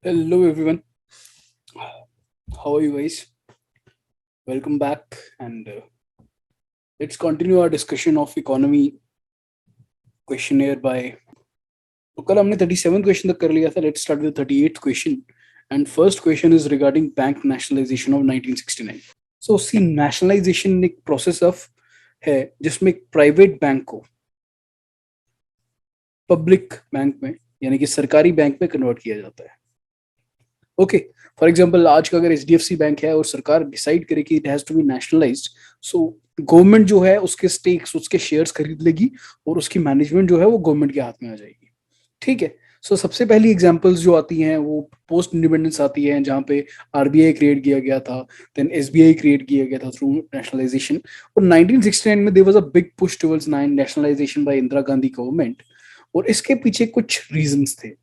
Hello everyone, how are you guys? Welcome back and let's continue our discussion of economy questionnaire by तो कल हमने 37 question तक कर लिया था. Let's start with 38th question and first question is regarding bank nationalization of 1969. So see nationalization एक process of है जिसमें एक प्राइवेट बैंक को पब्लिक बैंक में यानी कि सरकारी बैंक में कन्वर्ट किया जाता है. ओके, फॉर एग्जाम्पल आज का अगर एचडीएफसी बैंक है और सरकार डिसाइड करे कि it has to be nationalized, so government जो है उसके स्टेक्स उसके शेयर्स खरीद लेगी और उसकी मैनेजमेंट जो है वो गवर्नमेंट के हाथ में आ जाएगी. ठीक है. सो सबसे पहली एग्जांपल्स जो आती हैं वो पोस्ट इंडिपेंडेंस आती है जहाँ पे आरबीआई क्रिएट किया गया था, देन एसबीआई क्रिएट किया गया था थ्रू नेशनलाइजेशन. और 1969 में there was a big push towards nationalization by Indira Gandhi government और इसके पीछे कुछ रीजंस थे.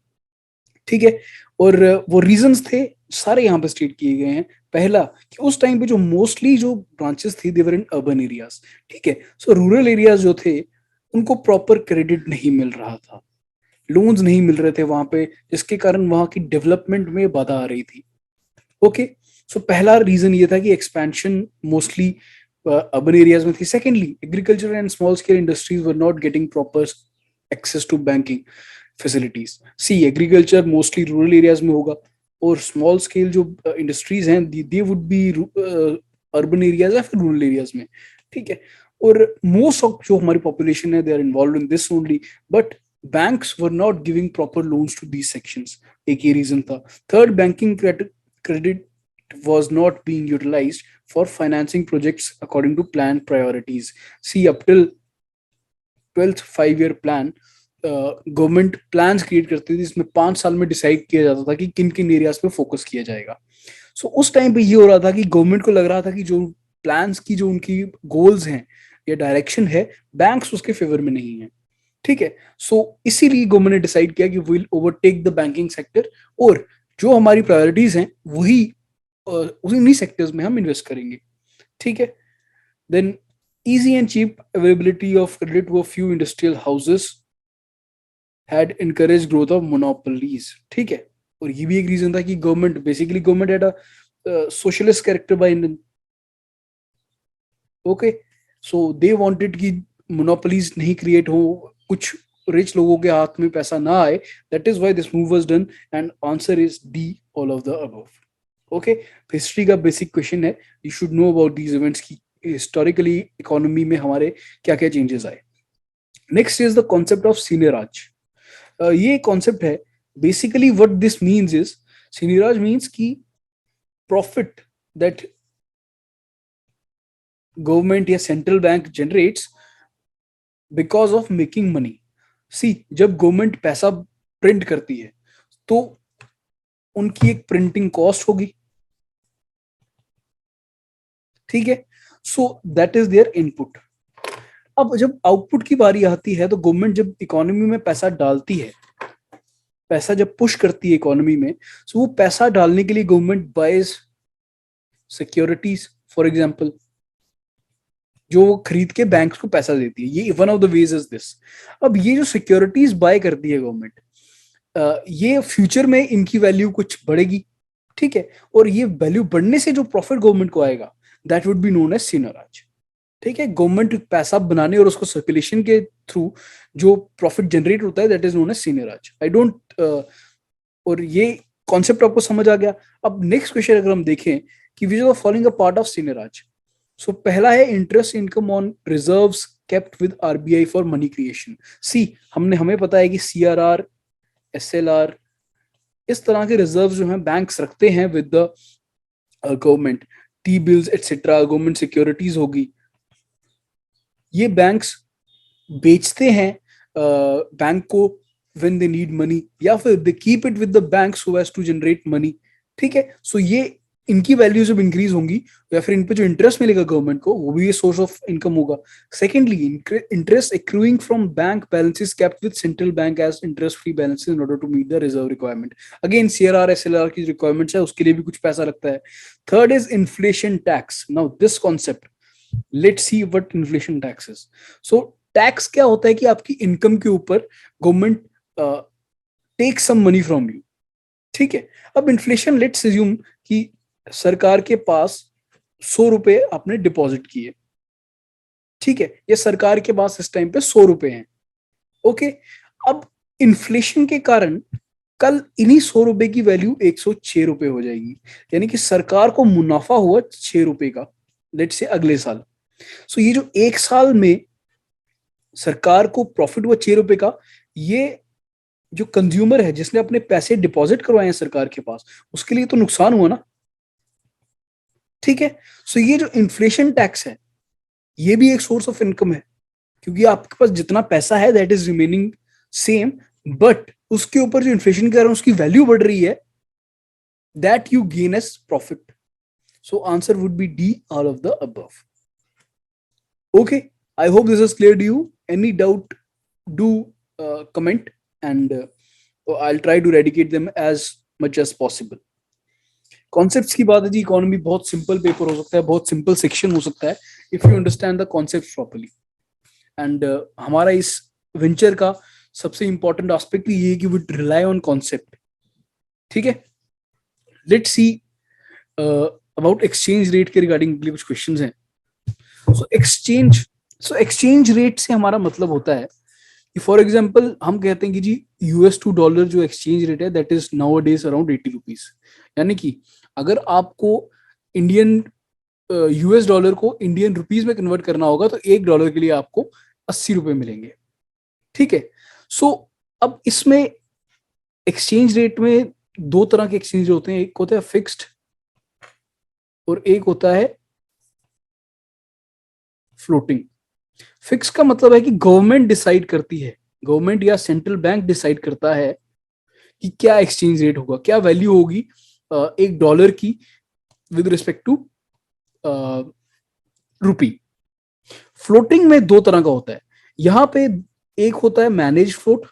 ठीक है. और वो रीजंस थे सारे यहाँ पे स्टेट किए गए हैं. पहला कि उस टाइम पे जो मोस्टली जो ब्रांचेस थी देवर इन अर्बन एरियाज. ठीक है. सो रूरल एरियाज जो थे उनको प्रॉपर क्रेडिट नहीं मिल रहा था, लोन्स नहीं मिल रहे थे वहां पे, जिसके कारण वहां की डेवलपमेंट में बाधा आ रही थी. ओके. सो पहला रीजन ये था कि एक्सपेंशन मोस्टली अर्बन एरियाज में थी. Secondly, agriculture and small scale industries were not getting proper access to banking facilities. See agriculture mostly rural areas में होगा और स्मॉल स्केल जो इंडस्ट्रीज हैं they would be urban areas या फिर rural areas में. ठीक है. और मोस्ट ऑफ जो हमारी पॉपुलेशन है they are involve in this only, but banks were not giving proper loans to these sections. एक ये रीजन था. Third, banking credit was not being utilized for financing projects according to planned priorities. See, up till 12th 5 year plan government plans create करती थी जिसमें 5 साल में decide किया जाता था कि किन किन एरियाज पे फोकस किया जाएगा. सो उस टाइम पे ये हो रहा था कि गवर्नमेंट को लग रहा था कि जो प्लान्स की जो उनकी गोल्स हैं या डायरेक्शन है बैंक्स उसके फेवर में नहीं है. ठीक है. सो इसीलिए गवर्नमेंट ने डिसाइड किया कि will overtake the banking sector और जो हमारी प्रायोरिटीज हैं वही उन्हीं सेक्टर्स में हम इन्वेस्ट करेंगे. ठीक है. Then easy and cheap availability of credit to a few industrial houses had encouraged growth of monopolies. ठीक है. और ये भी एक रीजन था कि government had a socialist character by okay. So they wanted कि मोनोपोलीज नहीं क्रिएट हो, कुछ रिच लोगों के हाथ में पैसा ना आए. That is why this move was done and answer is D, all of the above. Okay. History का बेसिक क्वेश्चन है, you should know about these events की हिस्टोरिकली इकोनॉमी में हमारे क्या क्या चेंजेस आए. Next is the concept of seigniorage. ये concept है. Basically what this means is, seigniorage means कि प्रॉफिट दैट गवर्नमेंट या central bank generates because of making money. See, जब गवर्नमेंट पैसा प्रिंट करती है तो उनकी एक प्रिंटिंग कॉस्ट होगी. ठीक है. सो दैट इज देयर इनपुट. अब जब आउटपुट की बारी आती है तो गवर्नमेंट जब इकोनॉमी में पैसा डालती है, पैसा जब पुश करती है इकोनॉमी में, सो वो पैसा डालने के लिए government buys securities. For example, जो वो खरीद के बैंक्स को पैसा देती है. ये one of the ways is this. अब ये जो सिक्योरिटीज बाय करती है गवर्नमेंट, ये फ्यूचर में इनकी वैल्यू कुछ बढ़ेगी. ठीक है. और ये वैल्यू बढ़ने से जो प्रॉफिट गवर्नमेंट को आएगा that would be known as seigniorage. ठीक है. गवर्नमेंट पैसा बनाने और उसको सर्कुलेशन के थ्रू जो प्रॉफिट जनरेट होता है that is known as seigniorage. I don't और ये कॉन्सेप्ट आपको समझ आ गया. अब नेक्स्ट क्वेश्चन अगर हम देखें कि which are following a part of seigniorage. So पहला है interest income on reserves kept with RBI for money creation. See, हमें पता है कि सीआरआर, एसएलआर, इस तरह के रिजर्व जो हैं बैंक्स रखते हैं with the government. T bills etcetera government securities होगी. ये बैंक्स बेचते हैं बैंक को व्हेन दे नीड मनी, या फिर they keep it with the bank so as to generate money. ठीक है. सो ये इनकी वैल्यू जब इंक्रीज होंगी या फिर इन पे जो इंटरेस्ट मिलेगा गवर्नमेंट को वो भी ये सोर्स ऑफ इनकम होगा. Secondly, interest accruing from bank balances kept with central bank as interest free balances in order to meet the reserve requirement. Again CRR SLR की रिक्वायरमेंट्स है, उसके लिए भी कुछ पैसा लगता है. Third is inflation tax. Now this concept, let's see what inflation tax is. So tax क्या होता है कि आपकी इनकम के ऊपर government take some money from you. ठीक है, अब इन्फ्लेशन, लेट्स अज्यूम कि सरकार के पास 100 रुपए आपने डिपॉजिट किए, ठीक है, ये सरकार के पास इस टाइम पे 100 रुपए हैं। ओके, अब इन्फ्लेशन के कारण कल इन्हीं 100 रुपए की वैल्यू 106 रुपए हो जाएगी, यानी कि सरकार को मुनाफा हुआ 6 रुपए का, लेट्स से अगले साल। सो ये जो एक साल में सरकार को प्रॉफिट हुआ 6 रुपए का, ये जो कंज्यूमर है जिसने अपने पैसे डिपॉजिट करवाए हैं सरकार के पास, उसके लिए तो नुकसान हुआ ना। ठीक है, सो ये जो इन्फ्लेशन टैक्स है ये भी एक सोर्स ऑफ इनकम है, क्योंकि आपके पास जितना पैसा है that is remaining same, but उसके ऊपर जो इन्फ्लेशन के कारण उसकी वैल्यू बढ़ रही है, that you gain as profit. So answer would be D, all of the above. Okay, I hope this is clear to you. Any doubt, do comment and I'll try to eradicate them as much as possible. Concepts की बात है जी, economy बहुत simple paper हो सकता है, बहुत simple section हो सकता है if you understand the concept properly. And हमारा इस वेंचर का सबसे इंपॉर्टेंट एस्पेक्ट ये है कि वी रिलाई ऑन कॉन्सेप्ट। ठीक है, let's see about exchange rate के रिगार्डिंग कुछ क्वेश्चंस हैं। सो एक्सचेंज रेट से हमारा मतलब होता है कि फॉर एग्जाम्पल हम कहते हैं कि जी यूएस टू डॉलर जो एक्सचेंज रेट है that is now days around 80 rupees, यानी कि अगर आपको इंडियन यूएस डॉलर को इंडियन रुपीज में कन्वर्ट करना होगा तो $1 के लिए आपको 80 रुपए मिलेंगे। ठीक है, सो अब इसमें एक्सचेंज रेट में दो तरह के एक्सचेंज होते हैं, एक होता है फिक्स्ड और एक होता है फ्लोटिंग। फिक्स का मतलब है कि गवर्नमेंट डिसाइड करती है, गवर्नमेंट या सेंट्रल बैंक डिसाइड करता है कि क्या एक्सचेंज रेट होगा, क्या वैल्यू होगी $1 की with respect to rupee. Floating में दो तरह का होता है, यहां पे एक होता है मैनेज फ्लोट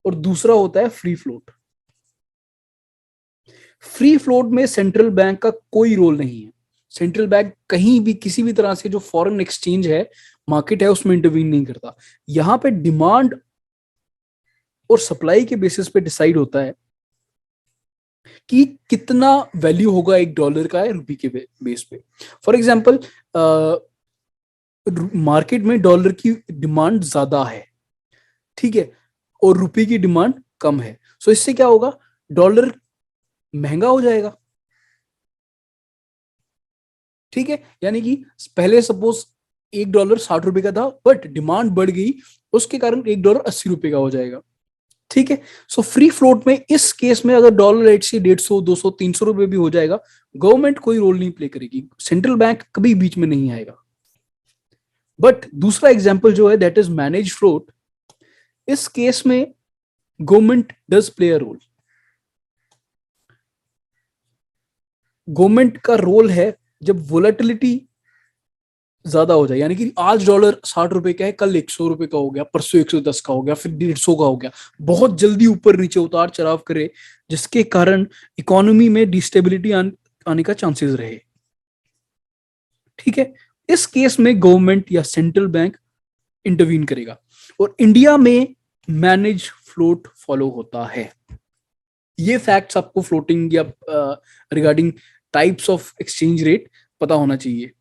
और दूसरा होता है फ्री फ्लोट। फ्री फ्लोट में सेंट्रल बैंक का कोई रोल नहीं है, सेंट्रल बैंक कहीं भी किसी भी तरह से जो फॉरेन एक्सचेंज है, मार्केट है, उसमें इंटरवीन नहीं करता। यहां पे डिमांड और सप्लाई के बेसिस पे डिसाइड होता है कि कितना वैल्यू होगा $1 का रुपी के बेस पे। फॉर एग्जांपल मार्केट में डॉलर की डिमांड ज्यादा है, ठीक है, और रुपये की डिमांड कम है, सो इससे क्या होगा, डॉलर महंगा हो जाएगा। ठीक है, यानी कि पहले सपोज $1 60 का था, बट डिमांड बढ़ गई, उसके कारण $1 80 का हो जाएगा। ठीक है, सो फ्री फ्लोट में इस केस में अगर डॉलर रेट से 150, 200, 300 रुपए भी हो जाएगा, गवर्नमेंट कोई रोल नहीं प्ले करेगी, सेंट्रल बैंक कभी बीच में नहीं आएगा। बट दूसरा एग्जांपल जो है दैट इज मैनेज फ्लोट, इस केस में government does play a role. Government का रोल है जब वोलेटिलिटी ज्यादा हो जाए, यानी कि आज डॉलर 60 रुपए का है, कल 100 रुपए का हो गया, परसों 110 का हो गया, फिर 150 का हो गया, बहुत जल्दी ऊपर नीचे उतार चढ़ाव करे, जिसके कारण इकोनॉमी में डिस्टेबिलिटी आने का चांसेस रहे। ठीक है, इस केस में गवर्नमेंट या सेंट्रल बैंक इंटरवीन करेगा, और इंडिया में मैनेज फ्लोट फॉलो होता है। ये फैक्ट्स आपको फ्लोटिंग या regarding types of exchange rate पता होना चाहिए।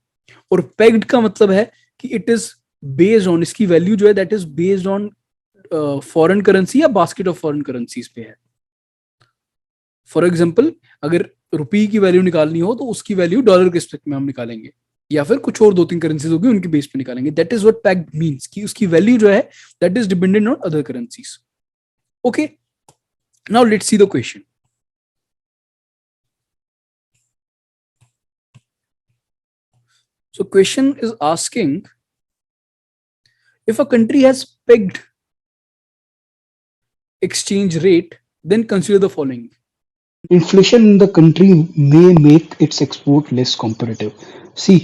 और पेग्ड का मतलब है कि इट इज बेस्ड ऑन, इसकी वैल्यू जो है that is based on foreign currency या बास्केट ऑफ फॉरेन करेंसीज पे है। फॉर एग्जांपल अगर रुपये की वैल्यू निकालनी हो तो उसकी वैल्यू डॉलर के रिस्पेक्ट में हम निकालेंगे, या फिर कुछ और 2-3 करेंसीज होगी उनके बेस पे निकालेंगे। That is what pegged means, कि उसकी वैल्यू जो है that is dependent on other currencies. Okay, now let's see the question. So question is asking, if a country has pegged exchange rate, then consider the following. Inflation in the country may make its export less competitive. See,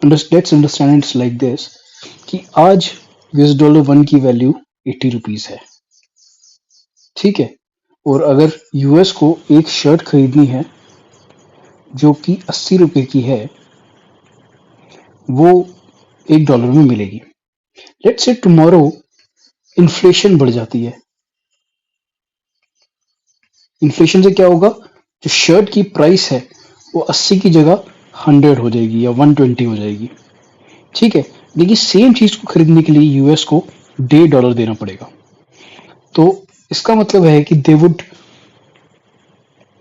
let's understand it's like this कि आज $1 की value 80 rupees है, ठीक है, और अगर US को एक शर्ट खरीदनी है जो कि 80 रुपए की है, वो $1 में मिलेगी। लेट्स से टुमारो इन्फ्लेशन बढ़ जाती है इन्फ्लेशन से क्या होगा, जो शर्ट की प्राइस है वो 80 की जगह 100 हो जाएगी या 120 हो जाएगी, ठीक है। लेकिन सेम चीज को खरीदने के लिए यूएस को $1.5 देना पड़ेगा। तो इसका मतलब है कि they would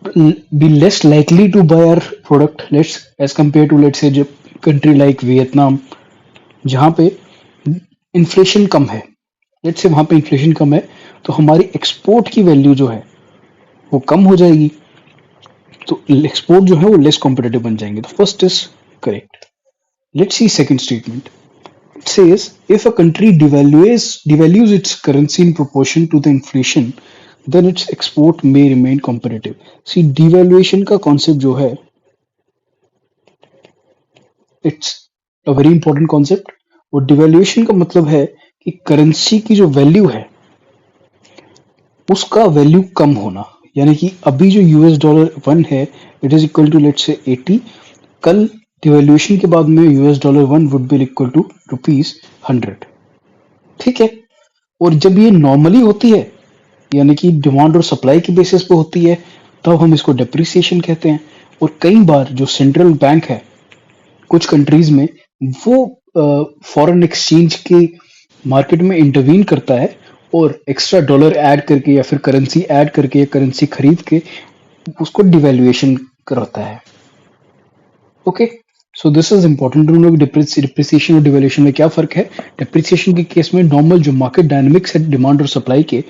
be less likely to buy our product, let's as compared to let's say country like Vietnam, जहाँ पे इन्फ्लेशन कम है, लेट्स से वहाँ पे इन्फ्लेशन कम है, तो हमारी एक्सपोर्ट की वैल्यू जो है वो कम हो जाएगी, तो एक्सपोर्ट जो है वो लेस कॉम्पिटेटिव बन जाएंगे। तो first is correct. Let's see second statement. It says if a country devalues its currency in proportion to the inflation, then its export may remain competitive. See, devaluation का concept जो है, it's a very important concept। और devaluation का मतलब है कि currency की जो वैल्यू है उसका वैल्यू कम होना, यानी कि अभी जो यूएस डॉलर 1 है it is equal to let's say 80, कल डिवैल्यूएशन के बाद में US dollar 1 would be equal to rupees 100, ठीक है। और जब ये नॉर्मली होती है, यानी कि डिमांड और सप्लाई की बेसिस पे होती है, तब हम इसको डेप्रिसिएशन कहते हैं। और कई बार जो सेंट्रल बैंक है कुछ कंट्रीज में, वो फॉरेन एक्सचेंज के मार्केट में इंटरवीन करता है और एक्स्ट्रा डॉलर ऐड करके या फिर करेंसी ऐड करके या करेंसी खरीद के उसको डिवैल्यूएशन करता है। Okay, so this is important to know. Depreciation और डिवैल्यूएशन में क्या फर्क है। डिप्रिसिएशन के केस में नॉर्मल जो मार्केट डायनेमिक्स है डिमांड और सप्लाई के,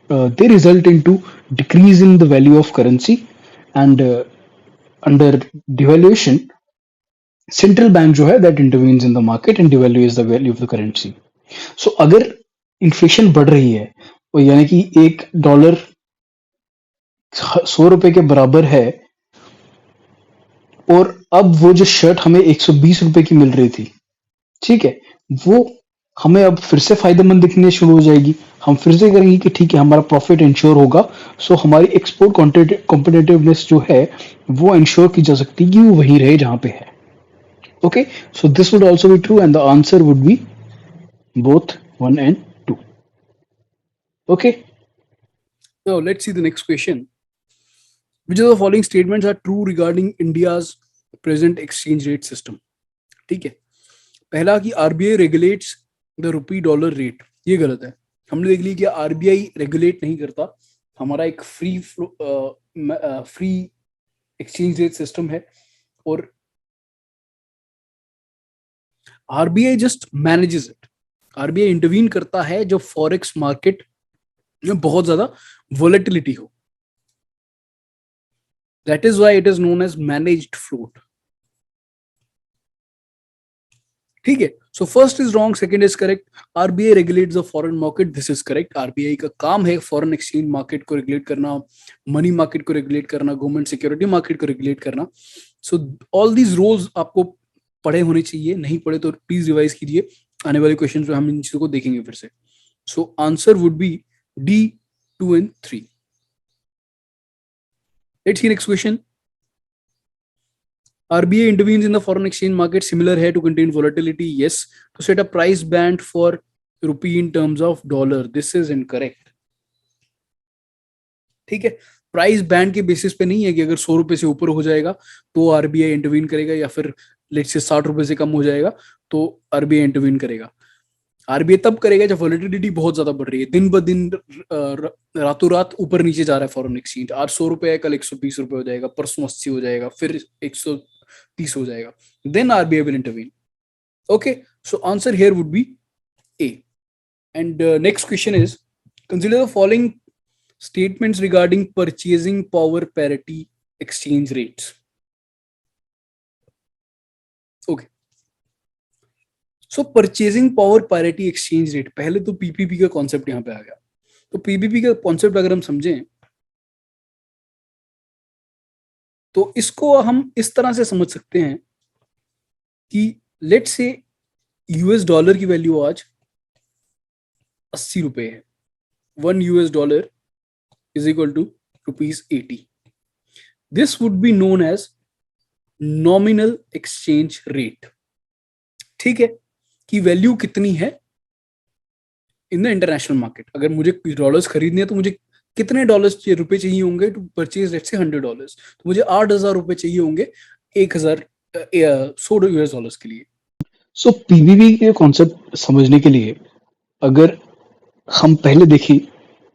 they result into decrease in the value of currency, and under devaluation central bank जो है that intervenes in the market and devalues the value of the currency। so अगर inflation बढ़ रही है और यानी कि $1 100 रुपए के बराबर है, और अब वो जो शर्ट हमें 120 रुपए की मिल रही थी, ठीक है, वो हमें अब फिर से फायदेमंद दिखने शुरू हो जाएगी। हम फिर से करेंगे कि ठीक है हमारा प्रॉफिट इंश्योर होगा, सो हमारी एक्सपोर्ट कॉम्पिटेटिवनेस जो है वो इंश्योर की जा सकती है कि वो वहीं रहे जहां पे है। Okay, so this would also be true and the answer would be both 1 and 2। Okay, Now let's see the next question. Which of the following statements are true regarding India's present exchange rate system? ठीक है, पहला कि RBI regulates the rupee dollar rate, ये गलत है। हमने देख लिया कि आरबीआई रेगुलेट नहीं करता, हमारा एक फ्री एक्सचेंज रेट सिस्टम है, और RBI just manages it. RBI intervene करता है जब फॉरेक्स मार्केट में बहुत ज्यादा वोलेटिलिटी हो, that is why it is known as managed float. ठीक है, so first is wrong, second is correct. RBI regulates the foreign market, this is correct. RBI का काम है फॉरेन एक्सचेंज मार्केट को रेगुलेट करना, मनी मार्केट को regulate करना, government security market को रेगुलेट करना। सो ऑल दीज रोल्स आपको पढ़े होने चाहिए, नहीं पढ़े तो प्लीज रिवाइज कीजिए, आने वाले क्वेश्चन में हम इन चीजों को देखेंगे फिर से। सो answer would be D 2 and 3। Let's see next question. RBI intervenes in the foreign exchange market, similar है to contain volatility, yes, to set a price band for rupee in terms of dollar, this is incorrect। ठीक है, price band के basis पे नहीं है कि अगर 100 रुपए से ऊपर हो जाएगा तो आरबीआई इंटरवीन करेगा, या फिर लेट्स से 60 रुपए से कम हो जाएगा तो आरबीआई इंटरवीन करेगा। आरबीआई तब करेगा जब वॉलेटिलिटी बहुत ज्यादा बढ़ रही है, दिन ब दिन रातों रात ऊपर नीचे जा रहा है फॉरेन एक्सचेंज। आज 100 रुपए है, कल 120 रुपए हो जाएगा, परसों 80 हो जाएगा, फिर 130 हो जाएगा, then RBI will intervene. Okay, so answer here would be A. And next question is, consider the following statements regarding purchasing power parity exchange rates। okay, so purchasing power parity exchange rate, पहले तो PPP का concept यहां पे आ गया। तो PPP का concept अगर हम समझें तो इसको हम इस तरह से समझ सकते हैं कि लेट्स से यूएस डॉलर की वैल्यू आज 80 रुपए है, 1 US dollar is equal to ₹80। This would be known as nominal exchange rate। ठीक है, कि वैल्यू कितनी है इन द इंटरनेशनल मार्केट। अगर मुझे डॉलर्स खरीदने हैं तो मुझे कितने डॉलर्स रुपए चाहिए होंगे टू परचेज लेट्स से $100, तो मुझे 8,000 रुपए चाहिए होंगे 100 यूएस डॉलर्स के लिए। सो पीवीबी के कॉन्सेप्ट समझने के लिए अगर हम पहले देखें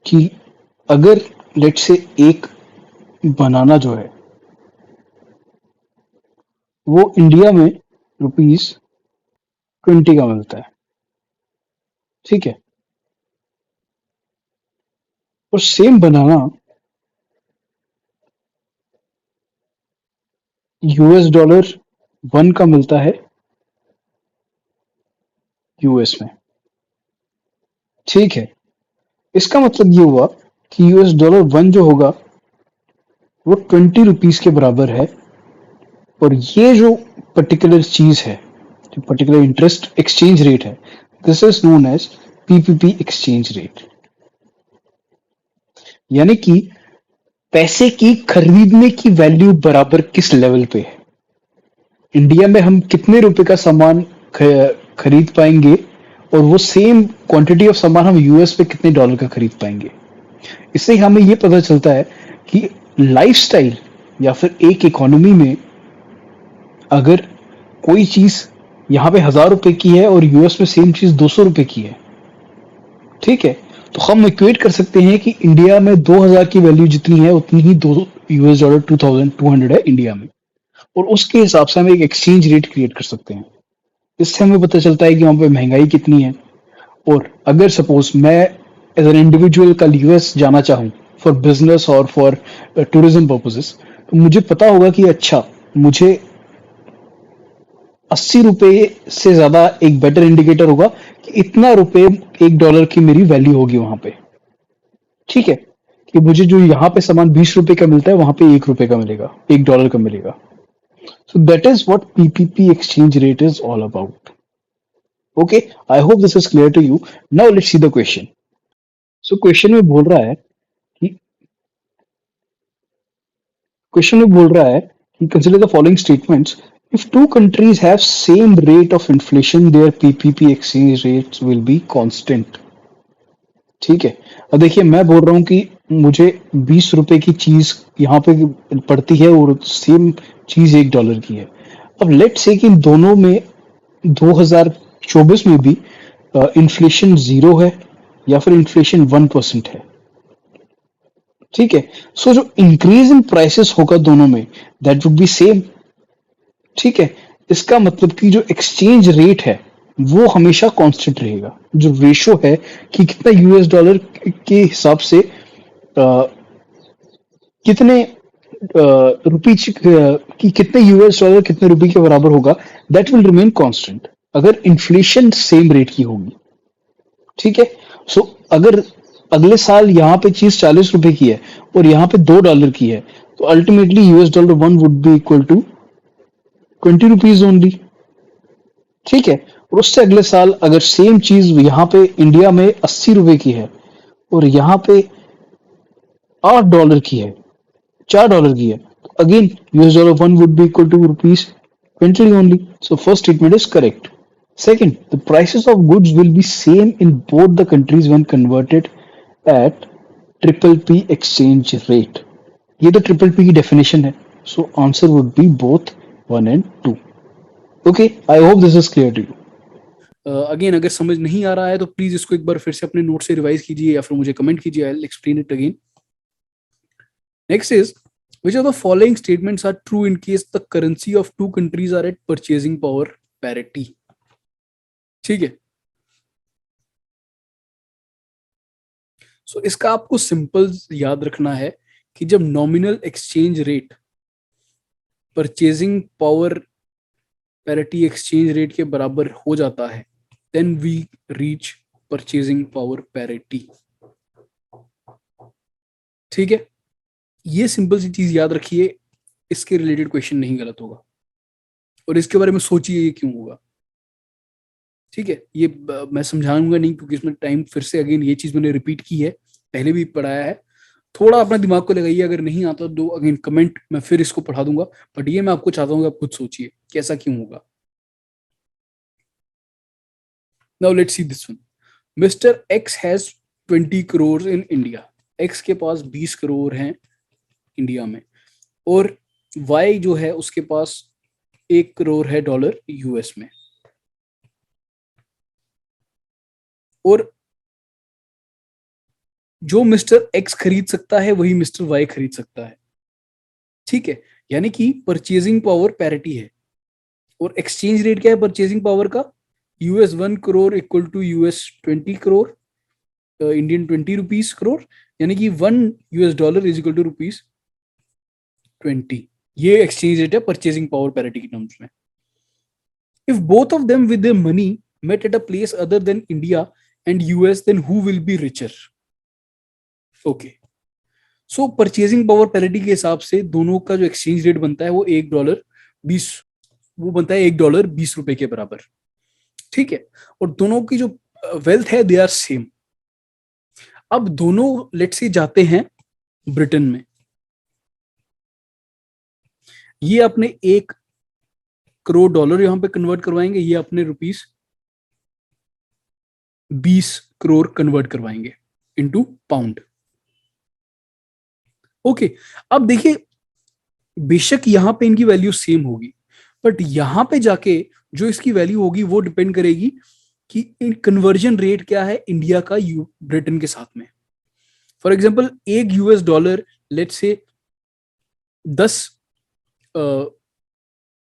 कि अगर लेट से एक बनाना जो है वो इंडिया में ₹20 का मिलता है, ठीक है, और सेम बनाना $1 का मिलता है यूएस में, ठीक है। इसका मतलब ये हुआ कि $1 जो होगा वो ₹20 के बराबर है, और ये जो पर्टिकुलर चीज है, जो पर्टिकुलर इंटरेस्ट एक्सचेंज रेट है, this is known as PPP exchange rate. यानी कि पैसे की खरीदने की वैल्यू बराबर किस लेवल पे है, इंडिया में हम कितने रुपए का सामान खरीद पाएंगे, और वो सेम क्वांटिटी ऑफ सामान हम यूएस पे कितने डॉलर का खरीद पाएंगे। इससे हमें ये पता चलता है कि लाइफस्टाइल या फिर एक इकोनॉमी में अगर कोई चीज यहाँ पे ₹1,000 की है और यूएस में सेम चीज ₹200 की है, ठीक है, तो हम इक्वेट कर सकते हैं कि इंडिया में 2000 की वैल्यू जितनी है उतनी ही दो $2,200 है इंडिया में, और उसके हिसाब से हम एक एक्सचेंज रेट क्रिएट कर सकते हैं। इससे हमें पता चलता है कि वहां पे महंगाई कितनी है, और अगर सपोज मैं एज एन इंडिविजुअल कल यूएस जाना चाहूँ फॉर बिजनेस और फॉर टूरिज्म पर्पजेस, तो मुझे पता होगा कि अच्छा मुझे ₹80 से ज्यादा एक बेटर इंडिकेटर होगा कि इतना रुपए $1 की मेरी वैल्यू होगी वहां पे, ठीक है, कि मुझे जो यहाँ पे सामान ₹20 का मिलता है वहां पे ₹1 का मिलेगा, $1 का मिलेगा। So that is what PPP exchange rate is all about. Okay, I hope this is clear to you. Now let's see the question. So question में बोल रहा है कि consider the following statements, if two countries have same rate of inflation their PPP exchange rates will be constant, ठीक है। अब देखिए मैं बोल रहा हूँ कि मुझे ₹20 की चीज यहाँ पे पड़ती है और सेम चीज $1 की है। अब लेट से कि इन दोनों में 2024 में भी इन्फ्लेशन 0 है या फिर इन्फ्लेशन 1% है, ठीक है। सो जो इंक्रीज इन प्राइसेस होगा दोनों में दैट वुड बी सेम, ठीक है। इसका मतलब कि जो एक्सचेंज रेट है वो हमेशा कांस्टेंट रहेगा। जो रेशो है कि कितना यूएस डॉलर के हिसाब से कितने रुपी कि कितने यूएस डॉलर कितने रुपए के बराबर होगा, दैट विल रिमेन कांस्टेंट अगर इन्फ्लेशन सेम रेट की होगी, ठीक है। सो अगर अगले साल यहाँ पे चीज ₹40 की है और यहाँ पे $2 की है, तो ultimately $1 would be equal to ₹20 only, ठीक है। और उससे अगले साल अगर सेम चीज यहाँ पे इंडिया में ₹80 की है और यहाँ पे $8 की है, $4 की है, तो again $1 would be equal to ₹20 only. So first statement is correct. Second, the prices of goods will be same in both the countries when converted at triple P exchange rate. ये तो ट्रिपल पी की definition है, so answer would be both 1 and 2. Okay, I hope this is clear to you. Again अगर समझ नहीं आ रहा है तो प्लीज इसको एक बार फिर से अपने नोट से रिवाइज कीजिए या फिर मुझे कमेंट कीजिए, I will explain it again. Next is which of the following statements are true in case the currency of two countries are at purchasing power parity, ठीक है। सो इसका आपको सिंपल याद रखना है कि जब nominal exchange rate purchasing power parity exchange rate के बराबर हो जाता है then we reach purchasing power parity, ठीक है। ये सिंपल सी चीज याद रखिए, इसके रिलेटेड क्वेश्चन नहीं गलत होगा, और इसके बारे में सोचिए ये क्यों होगा, ठीक है। ये मैं समझाऊंगा नहीं क्योंकि इसमें टाइम फिर से अगेन ये चीज मैंने रिपीट की है, पहले भी पढ़ाया है। थोड़ा अपना दिमाग को लगाइए, अगर नहीं आता तो अगेन कमेंट, मैं फिर इसको पढ़ा दूंगा, बट ये मैं आपको चाहता हूँ कि आप खुद सोचिए कैसा क्यों होगा। Now let's see this one. Mister x has 20 crores in India x के पास 20 करोड़ हैं इंडिया में, और वाई जो है उसके पास 1 करोड़ है डॉलर यूएस में, और जो मिस्टर एक्स खरीद सकता है वही मिस्टर वाई खरीद सकता है, ठीक है। यानी कि परचेजिंग पावर पैरिटी है, और एक्सचेंज रेट क्या है परचेजिंग पावर का, US 1 crore equal to US 20 crore, Indian 20 rupees crore, यानी कि $1 इज इक्वल टू ₹20। ये एक्सचेंज रेट है परचेजिंग पावर पैरिटी की टर्म्स में। If both of them with their money met at a place other than India and US, then who will be richer? Okay. So purchasing power parity के हिसाब से दोनों का जो exchange rate बनता है वो $1.20, वो बनता है $1.20 के बराबर, ठीक है। और दोनों की जो वेल्थ है दे आर सेम। अब दोनों लेट्स से जाते हैं ब्रिटेन में, ये अपने 1 करोड़ डॉलर यहां पे कन्वर्ट करवाएंगे, ये अपने ₹20 करोड़ कन्वर्ट करवाएंगे इनटू पाउंड। ओके, अब देखिए बेशक यहां पे इनकी वैल्यू सेम होगी, बट यहां पे जाके जो इसकी वैल्यू होगी वो डिपेंड करेगी कि कन्वर्जन रेट क्या है इंडिया का ब्रिटेन के साथ में। For example $1 let's say 10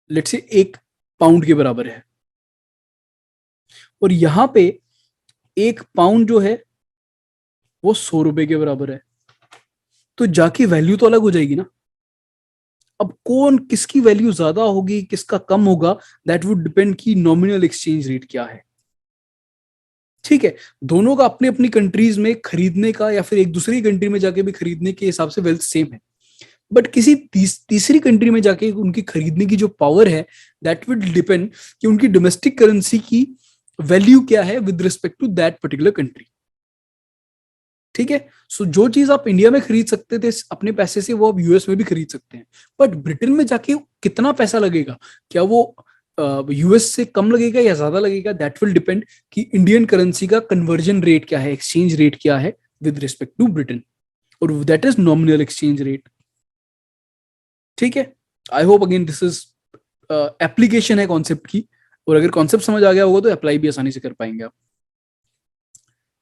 let's say 1 pound के बराबर है, और यहां पे 1 पाउंड जो है वो ₹100 के बराबर है, तो जाके वैल्यू तो अलग हो जाएगी ना। अब कौन किसकी वैल्यू ज्यादा होगी किसका कम होगा, दैट वुड डिपेंड कि नॉमिनल एक्सचेंज रेट क्या है, ठीक है। दोनों का अपनी अपनी कंट्रीज में खरीदने का या फिर एक दूसरी कंट्री में जाके भी खरीदने के हिसाब से वेल्थ सेम है, बट किसी तीसरी कंट्री में जाके उनकी खरीदने की जो पावर है दैट विल डिपेंड कि उनकी डोमेस्टिक करेंसी की वैल्यू क्या है with respect to that particular country, ठीक है। सो जो चीज आप इंडिया में खरीद सकते थे अपने पैसे से वो आप यूएस में भी खरीद सकते हैं, बट ब्रिटेन में जाके कितना पैसा लगेगा, क्या वो यूएस से कम लगेगा या ज्यादा लगेगा, दैट विल डिपेंड कि इंडियन करेंसी का कन्वर्जन रेट क्या है, एक्सचेंज रेट क्या है विद रिस्पेक्ट टू ब्रिटेन, और that is nominal exchange rate, ठीक है। I hope again this is application है कॉन्सेप्ट की, और अगर कॉन्सेप्ट समझ आ गया होगा तो अप्लाई भी आसानी से कर पाएंगे आप।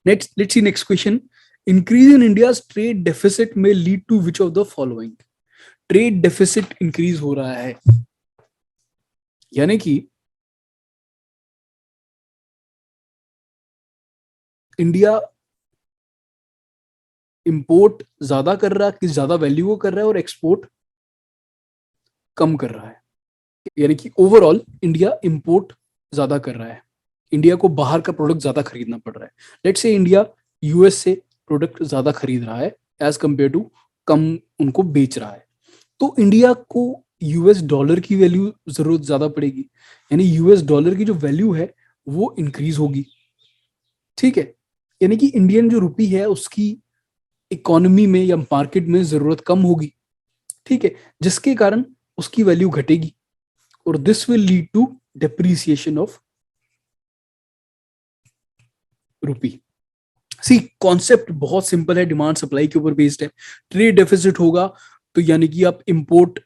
Let's see next question. Increase in India's trade deficit में lead to which of the following. Trade deficit increase हो रहा है, यानी कि इंडिया इंपोर्ट ज्यादा कर रहा है, ज्यादा वैल्यू को कर रहा है, और एक्सपोर्ट कम कर रहा है, यानी कि ओवरऑल इंडिया इंपोर्ट ज्यादा कर रहा है, इंडिया को बाहर का प्रोडक्ट ज्यादा खरीदना पड़ रहा है। लेट्स से इंडिया यूएस से प्रोडक्ट ज्यादा खरीद रहा है एज कंपेयर टू कम उनको बेच रहा है, तो इंडिया को यूएस डॉलर की वैल्यू जरूरत ज्यादा पड़ेगी, यानी यूएस डॉलर की जो वैल्यू है वो इंक्रीज होगी, ठीक है। यानी कि इंडियन जो रुपी है उसकी इकोनॉमी में या मार्केट में जरूरत कम होगी, ठीक है, जिसके कारण उसकी वैल्यू घटेगी, और this will lead to depreciation of rupee. See concept बहुत सिंपल है, डिमांड सप्लाई के ऊपर बेस्ड है। ट्रेड डेफिसिट होगा तो यानी कि आप इंपोर्ट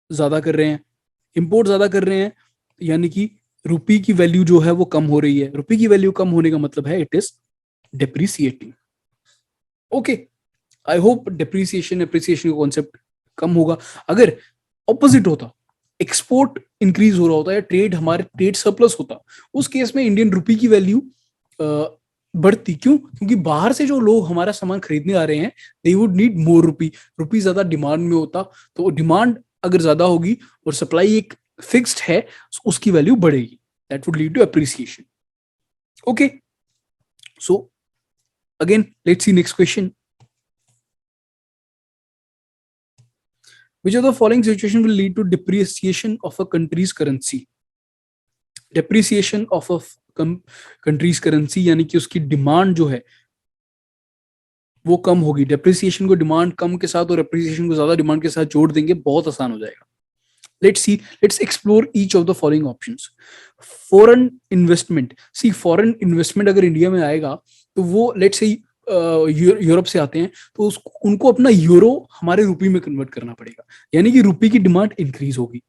ज्यादा कर रहे हैं, इंपोर्ट ज्यादा कर रहे हैं यानी कि रुपी की वैल्यू जो है वो कम हो रही है, रुपी की वैल्यू कम होने का मतलब है it is depreciating. Okay, I hope depreciation appreciation का कॉन्सेप्ट कम होगा। अगर ऑपोजिट होता, एक्सपोर्ट इंक्रीज हो रहा होता या ट्रेड हमारे ट्रेड सरप्लस होता, उस केस में इंडियन रुपी की वैल्यू बढ़ती। क्यों? क्योंकि बाहर से जो लोग हमारा सामान खरीदने आ रहे हैं दे वुड नीड मोर रुपी, रुपी ज्यादा डिमांड में होता, तो डिमांड अगर ज्यादा होगी और सप्लाई एक फिक्स्ड है तो उसकी वैल्यू बढ़ेगी, that would lead to appreciation. Okay, so again let's see next question. Which of the following situation will lead to depreciation of a country's currency? Depreciation of a country's currency यानी कि उसकी demand जो है वो कम होगी। Depreciation को demand कम के साथ और एप्रिसिएशन को ज्यादा डिमांड के साथ जोड़ देंगे, बहुत आसान हो जाएगा। Let's explore each of the following options. Foreign investment. See, foreign investment अगर इंडिया में आएगा तो वो let's say यूरोप से आते हैं, तो उसको उनको अपना यूरो हमारे रुपये में कन्वर्ट करना पड़ेगा, यानी कि रुपये की डिमांड इंक्रीज होगी,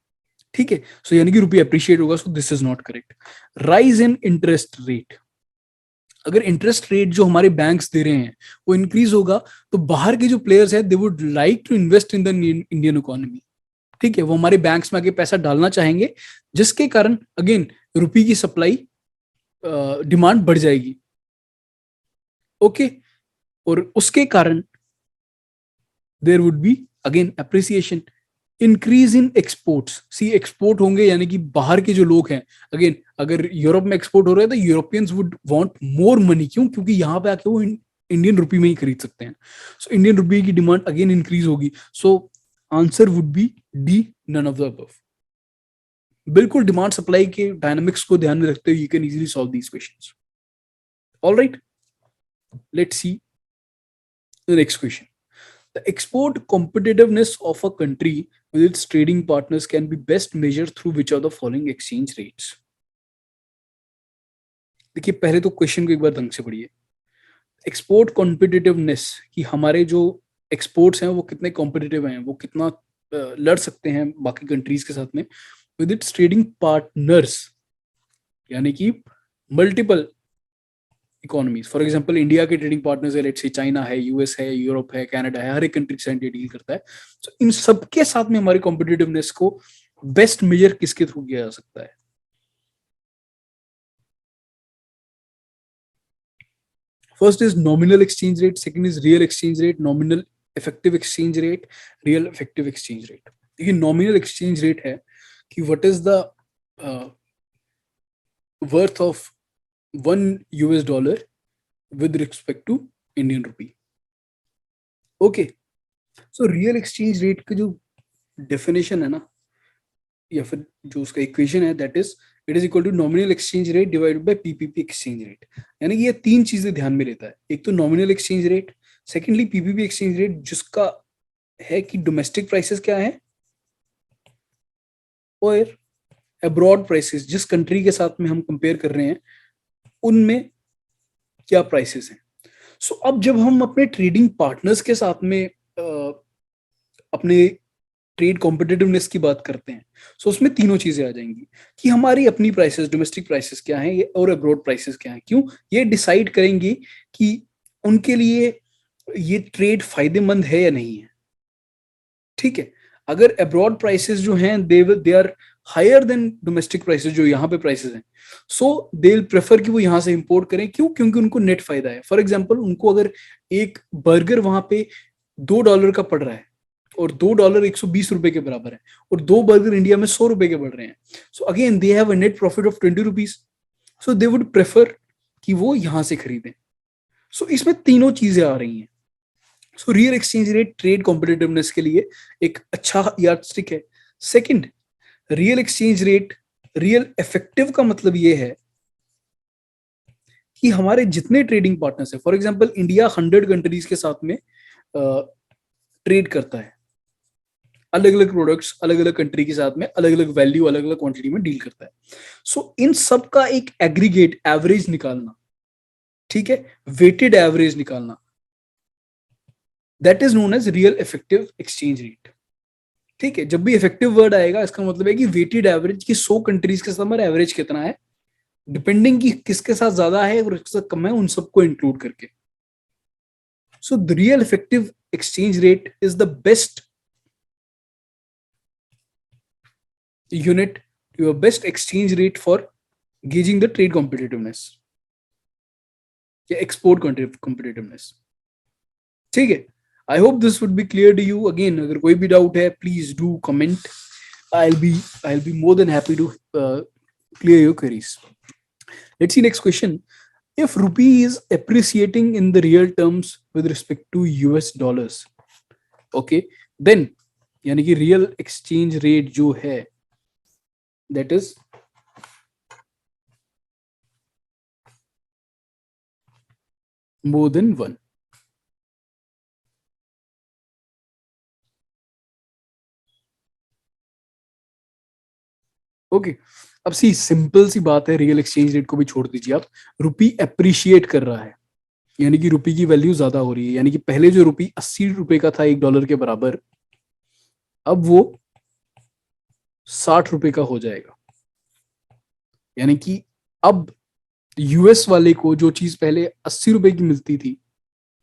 ठीक है। सो यानी कि रुपये अप्रिशिएट होगा, सो this is not correct. Rise in interest rate, अगर इंटरेस्ट रेट जो हमारे बैंक्स दे रहे हैं वो इंक्रीज होगा, तो बाहर के जो प्लेयर्स हैं they would like to invest in the Indian economy, ठीक है। वो हमारे बैंक्स में आके पैसा डालना चाहेंगे, जिसके कारण अगेन रुपये की सप्लाई, डिमांड बढ़ जाएगी, ओके। और उसके कारण there would be again appreciation. Increase in exports, see export होंगे यानी कि बाहर के जो लोग हैं, अगेन अगर यूरोप में एक्सपोर्ट हो रहा है तो Europeans would want more money, क्यों? क्योंकि यहाँ पे आके वो इंडियन रुपये में ही खरीद सकते हैं। सो इंडियन रुपये की डिमांड अगेन इंक्रीज होगी। So answer would be D, none of the above. बिल्कुल डिमांड सप्लाई के डायनामिक्स को ध्यान में रखते हुए you can easily solve these questions. Alright, let's see the next question. The export competitiveness of a country with its trading partners can be best measured through which of the following exchange rates? देखिए पहले तो question को एक बार ढंग से पढ़िए। Export competitiveness, कि हमारे जो एक्सपोर्ट्स हैं वो कितने कॉम्पिटिटिव हैं, वो कितना लड़ सकते हैं बाकी कंट्रीज के साथ में, विद इट्स ट्रेडिंग पार्टनर्स, यानी कि multiple economies. For example India के ट्रेडिंग पार्टनर्स है, लेट्स से चाइना है, यूएस है, यूरोप है, कनाडा है, हर एक कंट्री के साथ डील करता है। तो इन सबके साथ में हमारी कॉम्पिटिटिवनेस को बेस्ट मेजर किसके थ्रू किया जा सकता है? First is nominal exchange rate, second is real exchange rate, nominal effective exchange rate, real effective exchange rate. देखिए नॉमिनल एक्सचेंज रेट है कि what is the worth of $1 with respect to Indian rupee. Okay, so real exchange rate का जो definition है ना, या फिर जो उसका इक्वेशन है, that is it is equal to nominal exchange rate divided by PPP exchange rate। यानी कि ये तीन चीजें ध्यान में लेता है। एक तो nominal exchange rate, secondly PPP exchange rate, जिसका है कि डोमेस्टिक प्राइसेस क्या है, और अब्रॉड प्राइसेस, जिस कंट्री के साथ में हम कंपेयर कर रहे हैं उनमें क्या प्राइसेस हैं। सो अब जब हम अपने ट्रेडिंग पार्टनर्स के साथ में अपने ट्रेड कॉम्पिटिटिवनेस की बात करते हैं, सो उसमें तीनों चीजें आ जाएंगी कि हमारी अपनी प्राइसेस, डोमेस्टिक प्राइसेस क्या हैं और अब्रॉड प्राइसेस क्या हैं। क्यों? ये डिसाइड करेंगे कि उनके लिए ये ट्रेड फायदेमंद है या नहीं है, ठीक है। अगर अब्रॉड प्राइसेस जो हैं they are higher than domestic prices, जो यहाँ पे प्राइसेस हैं, सो दे विल प्रेफर कि वो यहाँ से इंपोर्ट करें। क्यों? क्योंकि उनको नेट फायदा है। फॉर एग्जांपल उनको अगर एक बर्गर वहां पे $2 का पड़ रहा है और $2 120 के बराबर है, और 2 बर्गर इंडिया में ₹100 के बढ़ रहे हैं, so again they have a net profit of ₹20, so they would prefer कि वो यहाँ से खरीदें। सो इसमें तीनों चीजें आ रही हैं। So real exchange rate trade competitiveness के लिए एक अच्छा यार्डस्टिक है। Second, real exchange rate, real effective का मतलब ये है कि हमारे जितने ट्रेडिंग पार्टनर्स हैं, फॉर एग्जांपल इंडिया 100 कंट्रीज के साथ में ट्रेड करता है, अलग अलग प्रोडक्ट्स अलग अलग कंट्री के साथ में अलग अलग वैल्यू अलग अलग क्वांटिटी में डील करता है। सो इन सब का एक एग्रीगेट एवरेज निकालना, ठीक है, वेटेड एवरेज निकालना, that is known as real effective exchange rate, ठीक है। जब भी इफेक्टिव वर्ड आएगा इसका मतलब है कि वेटेड एवरेज की 100 कंट्रीज के साथ हमारा एवरेज कितना है, डिपेंडिंग कि किसके साथ ज्यादा है और किसके साथ कम है, उन सबको इंक्लूड करके। So the real effective exchange rate is the best unit, your best exchange rate for gauging the trade competitiveness या export competitiveness, ठीक है। I hope this would be clear to you. Again, अगर कोई भी doubt है please do comment. I'll be more than happy to clear your queries. Let's see next question. If rupee is appreciating in the real terms with respect to US dollars, okay, then यानी कि real exchange rate जो है that is more than 1. Okay, अब सी simple सी बात है, real exchange rate को भी छोड़ दीजिए आप, रुपी अप्रिशिएट कर रहा है, यानी कि रुपये की वैल्यू ज्यादा हो रही है, यानी कि पहले जो रुपये 80 रुपए का था $1 के बराबर, अब वो 60 रुपए का हो जाएगा। यानी कि अब यूएस वाले को जो चीज पहले 80 रुपए की मिलती थी,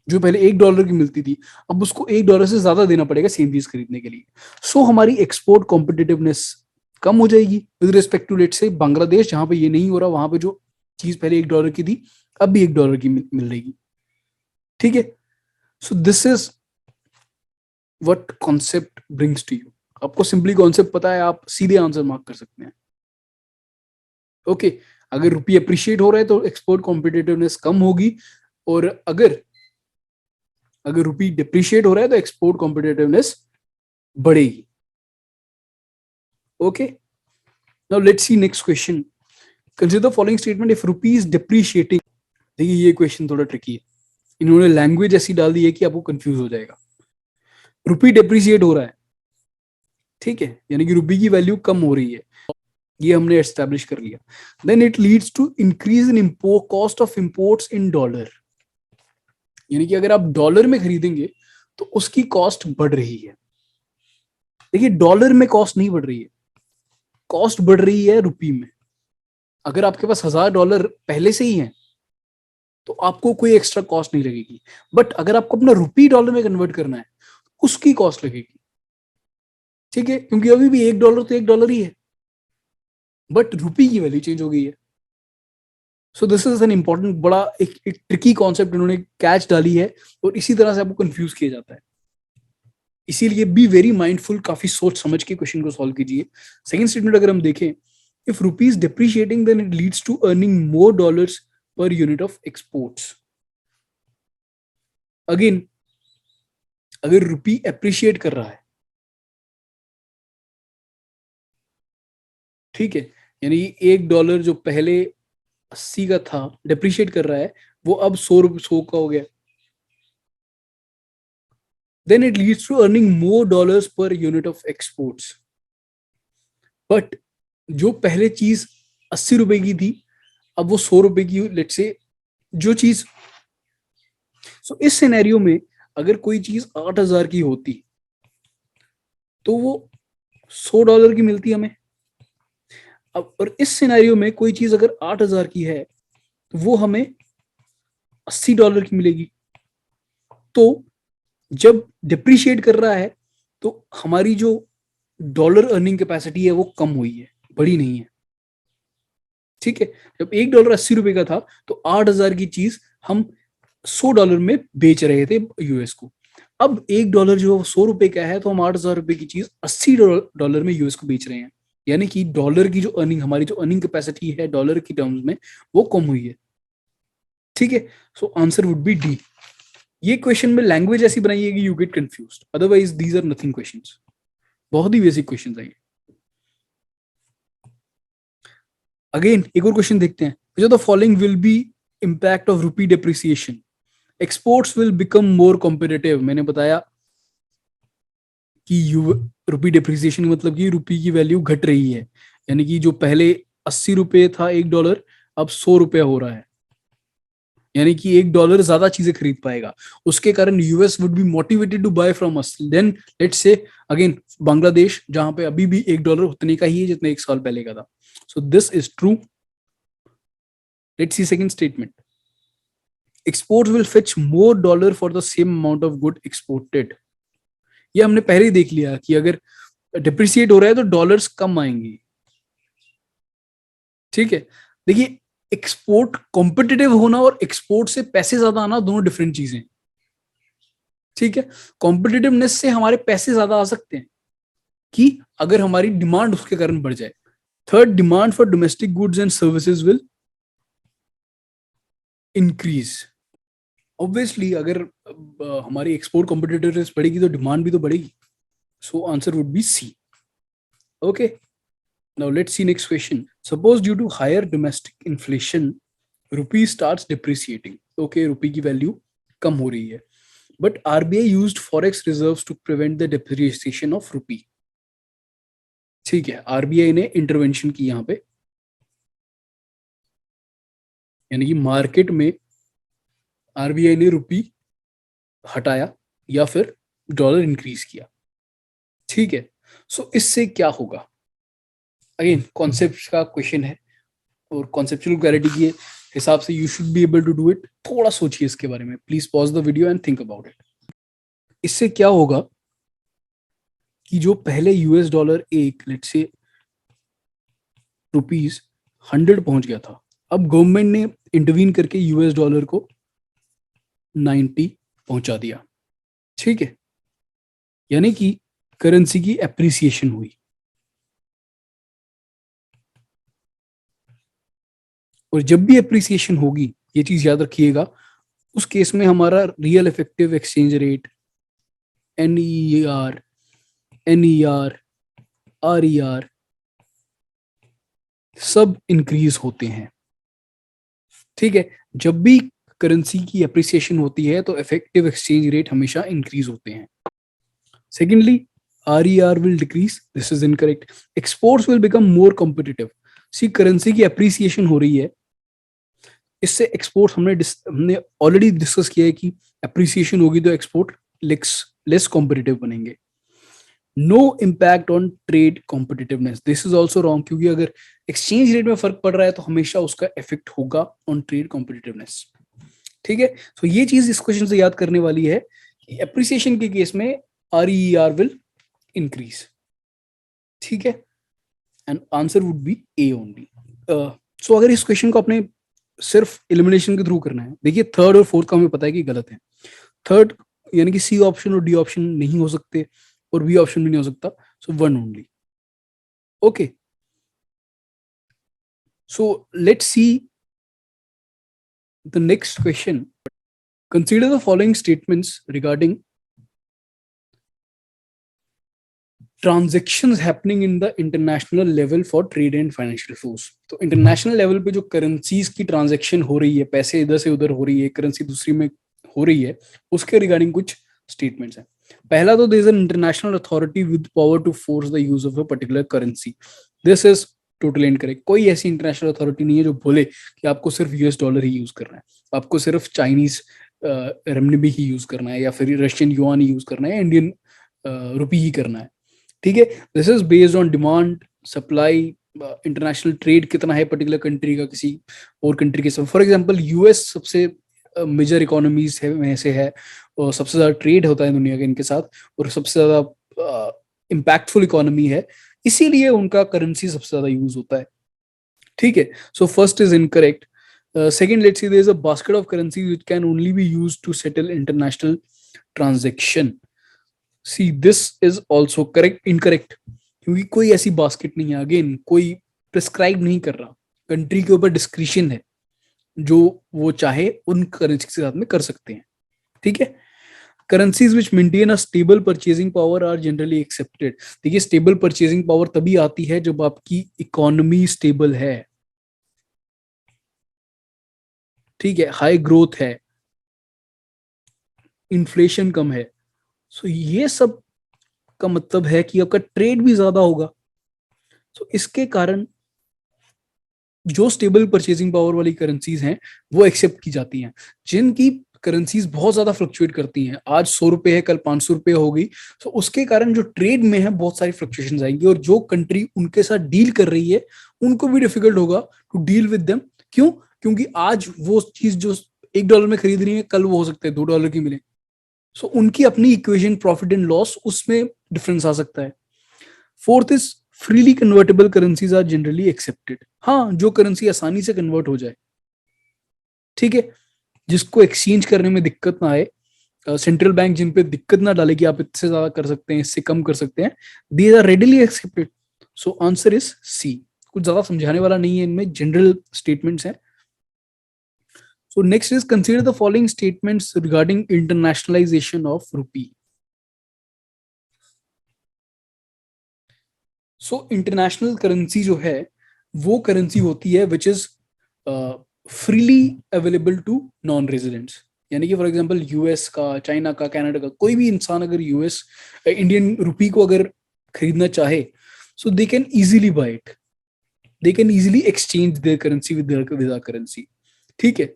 जो पहले $1 की मिलती थी, अब उसको $1 से ज्यादा देना पड़ेगा सेम चीज खरीदने के लिए। सो हमारी एक्सपोर्ट कॉम्पिटिटिवनेस कम हो जाएगी विद रिस्पेक्ट टू लेट से बांग्लादेश, जहां पे ये नहीं हो रहा, वहां पे जो चीज पहले $1 की थी अब भी $1 की मिल रहेगी। ठीक है, so this is what concept brings to you. आपको सिंपली कॉन्सेप्ट पता है, आप सीधे आंसर मार्क कर सकते हैं। ओके, अगर रुपये अप्रिशिएट हो रहा है तो एक्सपोर्ट कॉम्पिटिटिवनेस कम होगी, और अगर अगर रुपये डिप्रिशिएट हो रहा है तो एक्सपोर्ट कॉम्पिटिटिवनेस बढ़ेगी। Okay, now let's see next question. Consider the following statement if rupee is depreciating. देखिए ये क्वेश्चन थोड़ा ट्रिकी है, इन्होंने लैंग्वेज ऐसी डाल दी है कि आपको कंफ्यूज हो जाएगा। रुपी डिप्रिशिएट हो रहा है, ठीक है, यानी कि रुपये की वैल्यू कम हो रही है, ये हमने एस्टैब्लिश कर लिया। Then it leads to increase in cost of imports in dollar, यानी कि अगर आप डॉलर में खरीदेंगे तो उसकी कॉस्ट बढ़ रही है। देखिए डॉलर में कॉस्ट नहीं बढ़ रही है, कॉस्ट बढ़ रही है रुपये में। अगर आपके पास $1000 पहले से ही है तो आपको कोई एक्स्ट्रा कॉस्ट नहीं लगेगी, बट अगर आपको अपना रुपये डॉलर में कन्वर्ट करना है उसकी कॉस्ट लगेगी। ठीक है, क्योंकि अभी भी $1 तो $1 ही है, बट रुपये की वैल्यू चेंज हो गई है। So this is an important, बड़ा एक ट्रिकी कॉन्सेप्ट इन्होंने कैच डाली है, और इसी तरह से आपको कंफ्यूज किया जाता है। इसीलिए बी वेरी माइंडफुल, काफी सोच समझ के क्वेश्चन को सॉल्व कीजिए। सेकंड स्टेटमेंट अगर हम देखें, if rupees depreciating then it leads to earning more dollars per unit of exports. Again अगर रुपी अप्रिशिएट कर रहा है, ठीक है, यानी $1 जो पहले 80 का था डिप्रिशिएट कर रहा है, वो अब 100 का हो गया, then it leads to earning more dollars per unit of exports. But जो पहले चीज 80 रुपए की थी अब वो 100 रुपए की, लेट से जो चीज, सो इस सिनेरियो में अगर कोई चीज 8000 की होती तो वो $100 की मिलती हमें। अब और इस सिनेरियो में कोई चीज अगर 8000 की है तो वो हमें $80 की मिलेगी। तो जब डिप्रिशिएट कर रहा है तो हमारी जो डॉलर अर्निंग कैपेसिटी है वो कम हुई है, बड़ी नहीं है। ठीक है, जब $1 80 रुपए का था तो 8000 की चीज हम $100 में बेच रहे थे यूएस को। अब $1 जो 100 रुपए का है तो हम 8000 रुपए की चीज $80 में यूएस को बेच रहे हैं, यानी कि डॉलर की जो अर्निंग, हमारी जो अर्निंग कैपेसिटी है डॉलर की टर्म्स में, वो कम हुई है। ठीक है, so answer would be D. ये क्वेश्चन में लैंग्वेज ऐसी बनाई है कि you get confused, otherwise these are nothing questions, बहुत ही बेसिक क्वेश्चंस हैं। अगेन एक और क्वेश्चन देखते हैं, which of the following will be impact of rupee depreciation? Exports will become more competitive। मैंने बताया कि रुपी डिप्रिसिएशन मतलब कि रुपये की वैल्यू घट रही है, यानी कि जो पहले 80 रुपए था $1 अब 100 रुपया हो रहा है, यानी कि $1 ज्यादा चीजें खरीद पाएगा, उसके कारण US would be motivated to buy from us. Then let's say again Bangladesh, जहां पे अभी भी $1 उतने का ही है जितना 1 साल पहले का था। सो this is true. Let's see second statement, exports will fetch more dollar for the same amount of good exported। ये हमने पहले ही देख लिया कि अगर डिप्रिसिएट हो रहा है तो डॉलर्स कम आएंगे। ठीक है, देखिए एक्सपोर्ट कॉम्पिटिटिव होना और एक्सपोर्ट से पैसे ज्यादा आना दोनों डिफरेंट चीजें। ठीक है, कॉम्पिटिटिवनेस से हमारे पैसे ज्यादा आ सकते हैं कि अगर हमारी डिमांड उसके कारण बढ़ जाए। Third, demand for domestic goods and services will increase. Obviously अगर हमारी एक्सपोर्ट कॉम्पिटिटिवनेस बढ़ेगी तो डिमांड भी तो बढ़ेगी। So answer would be C. Okay, now let's see next question. Suppose due to higher domestic inflation rupee starts depreciating. Okay, rupee की value कम हो रही है, but RBI used forex reserves to prevent the depreciation of rupee. ठीक है, RBI ने intervention की यहां पे, यानी कि मार्केट में आरबीआई ने रुपी हटाया या फिर डॉलर इंक्रीज किया, ठीक है। सो इससे क्या होगा, अगेन कॉन्सेप्ट का क्वेश्चन है और कॉन्सेप्चुअल क्लैरिटी के हिसाब से you should be able to do it. थोड़ा सोचिए इसके बारे में, please pause the video and think about it. इससे क्या होगा कि जो पहले यूएस डॉलर एक लेट्स से रुपीज 100 पहुंच गया था, अब गवर्नमेंट ने इंटरवीन करके यूएस डॉलर को 90 पहुंचा दिया, ठीक है। यानी कि करेंसी की एप्रिसिएशन हुई। और जब भी एप्रिसिएशन होगी, ये चीज याद रखिएगा, उस केस में हमारा real effective exchange rate, NER, NER, RER सब इंक्रीज होते हैं, ठीक है। जब भी करेंसी की एप्रिसिएशन होती है तो इफेक्टिव एक्सचेंज रेट हमेशा इंक्रीज होते हैं। Secondly, RER will decrease, this is incorrect. Exports will become more competitive. See currency की एप्रिसिएशन हो रही है, इससे एक्सपोर्ट हमने ऑलरेडी डिस्कस किया है कि एप्रिसिएशन होगी तो एक्सपोर्ट लेस कॉम्पिटिटिव बनेंगे। No impact on trade competitiveness, this is also wrong, क्योंकि अगर एक्सचेंज रेट में फर्क पड़ रहा है तो हमेशा उसका इफेक्ट होगा ऑन ट्रेड कॉम्पिटिटिवनेस, ठीक है। तो ये चीज इस क्वेश्चन से याद करने वाली है कि एप्रिसिएशन के केस में आरईआर विल इंक्रीज, ठीक है। And answer would be A only. So अगर इस क्वेश्चन को अपने सिर्फ एलिमिनेशन के थ्रू करना है, देखिए थर्ड और फोर्थ का हमें पता है कि गलत है। थर्ड यानी कि सी ऑप्शन और डी ऑप्शन नहीं हो सकते और बी ऑप्शन भी नहीं हो सकता, so one only, okay. So let's see the next question. Consider the following statements regarding transactions happening in the international level for trade and financial flows. तो इंटरनेशनल लेवल पे जो करेंसीज की transaction हो रही है, पैसे इधर से उधर हो रही है, करेंसी दूसरी में हो रही है, उसके रिगार्डिंग कुछ स्टेटमेंट्स हैं। पहला तो there is an international authority with power to force the use of a particular currency. This is totally incorrect. कोई ऐसी इंटरनेशनल अथॉरिटी नहीं है जो बोले कि आपको सिर्फ यूएस डॉलर ही यूज करना है, आपको सिर्फ चाइनीज रेमनबी ही यूज करना है, या फिर रशियन युआन ही यूज करना है, इंडियन रुपी ही करना है, ठीक है। This is based on demand, supply, international trade कितना है पर्टिकुलर कंट्री का किसी और कंट्री के साथ। फॉर एग्जांपल यूएस सबसे मेजर इकोनॉमीज है में से है, और सबसे ज्यादा ट्रेड होता है दुनिया के इनके साथ, और सबसे ज्यादा इम्पैक्टफुल इकोनॉमी है, इसीलिए उनका करेंसी सबसे ज्यादा यूज होता है, ठीक है। So first is incorrect. Second, let's see there is a basket of currency which can only be used to settle international transaction. See this is also correct, incorrect, क्योंकि कोई ऐसी बास्केट नहीं है, अगेन कोई प्रिस्क्राइब नहीं कर रहा, country के ऊपर डिस्क्रिशन है, जो वो चाहे उन करेंसी के साथ में कर सकते हैं, ठीक है। Currencies which maintain a stable purchasing power are generally accepted. देखिए स्टेबल परचेजिंग पावर तभी आती है जब आपकी इकोनॉमी स्टेबल है, ठीक है, हाई ग्रोथ है, इन्फ्लेशन कम है। सो ये सब का मतलब है कि आपका ट्रेड भी ज्यादा होगा। तो इसके कारण जो स्टेबल परचेजिंग पावर वाली करेंसीज हैं वो एक्सेप्ट की जाती हैं। जिनकी करेंसीज बहुत ज्यादा फ्लक्चुएट करती हैं, आज 100 रुपए है कल 500 रुपए होगी, तो उसके कारण जो ट्रेड में है बहुत सारी फ्लक्चुएशन आएंगी, और जो कंट्री उनके साथ डील कर रही है उनको भी डिफिकल्ट होगा टू डील विद देम। क्यों? क्योंकि आज वो चीज जो $1 में खरीद रही है, कल वो हो सकता है $2 की मिले। सो उनकी अपनी इक्वेशन प्रॉफिट एंड लॉस, उसमें डिफरेंस आ सकता है। Fourth is freely convertible currencies are generally accepted. हाँ, जो करेंसी आसानी से कन्वर्ट हो जाए, ठीक है, जिसको एक्सचेंज करने में दिक्कत ना आए, सेंट्रल बैंक जिन पे दिक्कत ना डाले कि आप इससे ज्यादा कर सकते हैं, इससे कम कर सकते हैं, these are readily accepted. So answer is C. कुछ ज्यादा समझाने वाला नहीं है, इनमें जनरल स्टेटमेंट्स हैं। So next is consider the following statements regarding internationalization of rupee. So international currency जो है वो करेंसी होती है which is freely available to non residents. यानी कि फॉर एग्जांपल यूएस का, चाइना का, कनाडा का कोई भी इंसान अगर यूएस इंडियन रुपी को अगर खरीदना चाहे, so they can easily buy it, they can easily exchange their currency with our currency, ठीक है।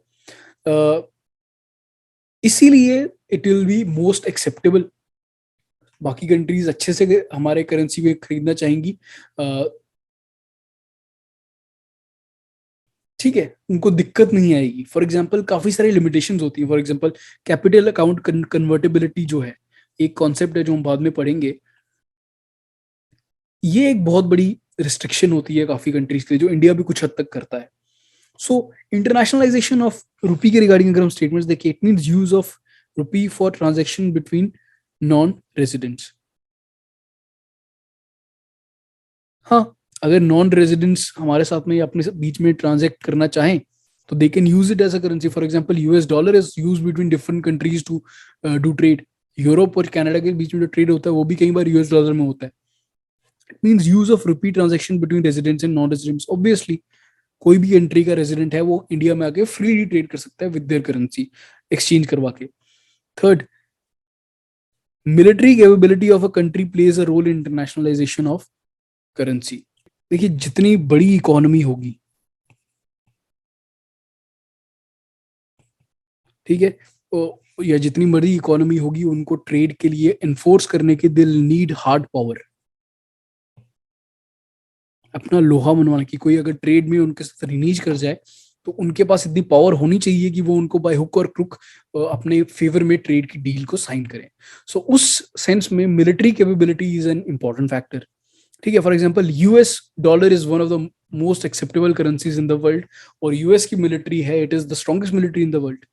इसीलिए it will be most acceptable. बाकी कंट्रीज अच्छे से हमारे करेंसी में खरीदना चाहेंगी, ठीक है, उनको दिक्कत नहीं आएगी। फॉर एग्जांपल काफी सारी लिमिटेशंस होती है। For example capital account convertibility जो है, एक कॉन्सेप्ट है जो हम बाद में पढ़ेंगे, ये एक बहुत बड़ी रिस्ट्रिक्शन होती है काफी कंट्रीज के लिए, जो इंडिया भी कुछ हद तक करता है। सो इंटरनेशनलाइजेशन ऑफ रुपी के रिगार्डिंग अगर हम स्टेटमेंट्स देखिए, it means use of rupee for transaction between non residents. हाँ, अगर नॉन रेजिडेंट्स हमारे साथ में या अपने बीच में ट्रांजैक्ट करना चाहें तो they can use it as a currency. For example US dollar is use between different countries to do trade. Europe और कनाडा के बीच में जो ट्रेड होता है वो भी कई बार यूएस डॉलर में होता है। It means use of rupee transaction between residents and non residents. Obviously कोई भी कंट्री का रेजिडेंट है वो इंडिया में आके फ्रीली ट्रेड कर सकता है विद देयर करेंसी, एक्सचेंज करवा के। Third, military capability of a country plays a role in internationalization of currency. देखिए जितनी बड़ी इकोनॉमी होगी, ठीक है, या जितनी बड़ी इकोनॉमी होगी उनको ट्रेड के लिए एनफोर्स करने के दिल नीड हार्ड पावर। अपना लोहा मनवाने की, कोई अगर ट्रेड में उनके साथ रिनीज कर जाए तो उनके पास इतनी पावर होनी चाहिए कि वो उनको बाय हुक और क्रुक अपने फेवर में ट्रेड की डील को साइन करें। सो उस सेंस में military capability is an important factor. ठीक है, for example US dollar is one of the most acceptable currencies in the world, और यूएस की मिलिट्री है, it is the strongest military in the world.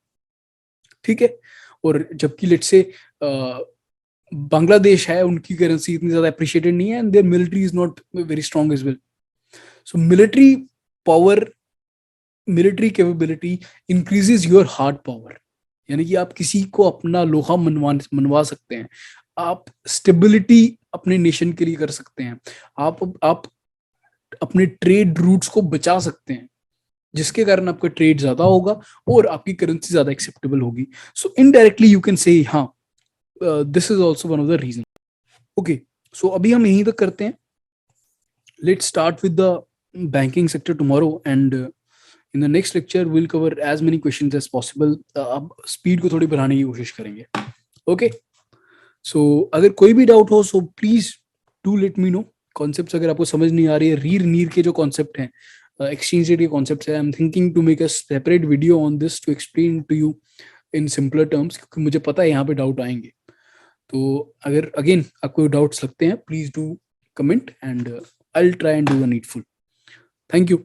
ठीक है, और जबकि लेट्स से बांग्लादेश है, उनकी करेंसी इतनी ज्यादा अप्रिशिएटेड नहीं है and there military is not very strong as well. So military power, military capability increases your hard power, यानी कि आप किसी को अपना लोहा मनवा सकते हैं, आप स्टेबिलिटी अपने नेशन के लिए कर सकते हैं, आप अपने ट्रेड रूट्स को बचा सकते हैं, जिसके कारण आपका ट्रेड ज्यादा होगा और आपकी करेंसी ज्यादा एक्सेप्टेबल होगी। So indirectly you can say हाँ, this is also one of the reason. Okay, so अभी हम यहीं तक करते हैं। Let's start with the banking sector tomorrow and in the next lecture will cover as many questions as possible. अब speed को थोड़ी बढ़ाने की कोशिश करेंगे। ओके, सो अगर कोई भी डाउट हो so please do let me know. Concepts अगर आपको समझ नहीं आ रही है, रीर नीर के जो कॉन्सेप्ट हैं, एक्सचेंज रेट के कॉन्सेप्ट है, I am thinking to make a separate video on this to explain to you in simpler terms, क्योंकि मुझे पता है यहाँ पे डाउट आएंगे। तो अगर अगेन आपको डाउट्स लगते हैं please do comment and I will try and do the needful. Thank you.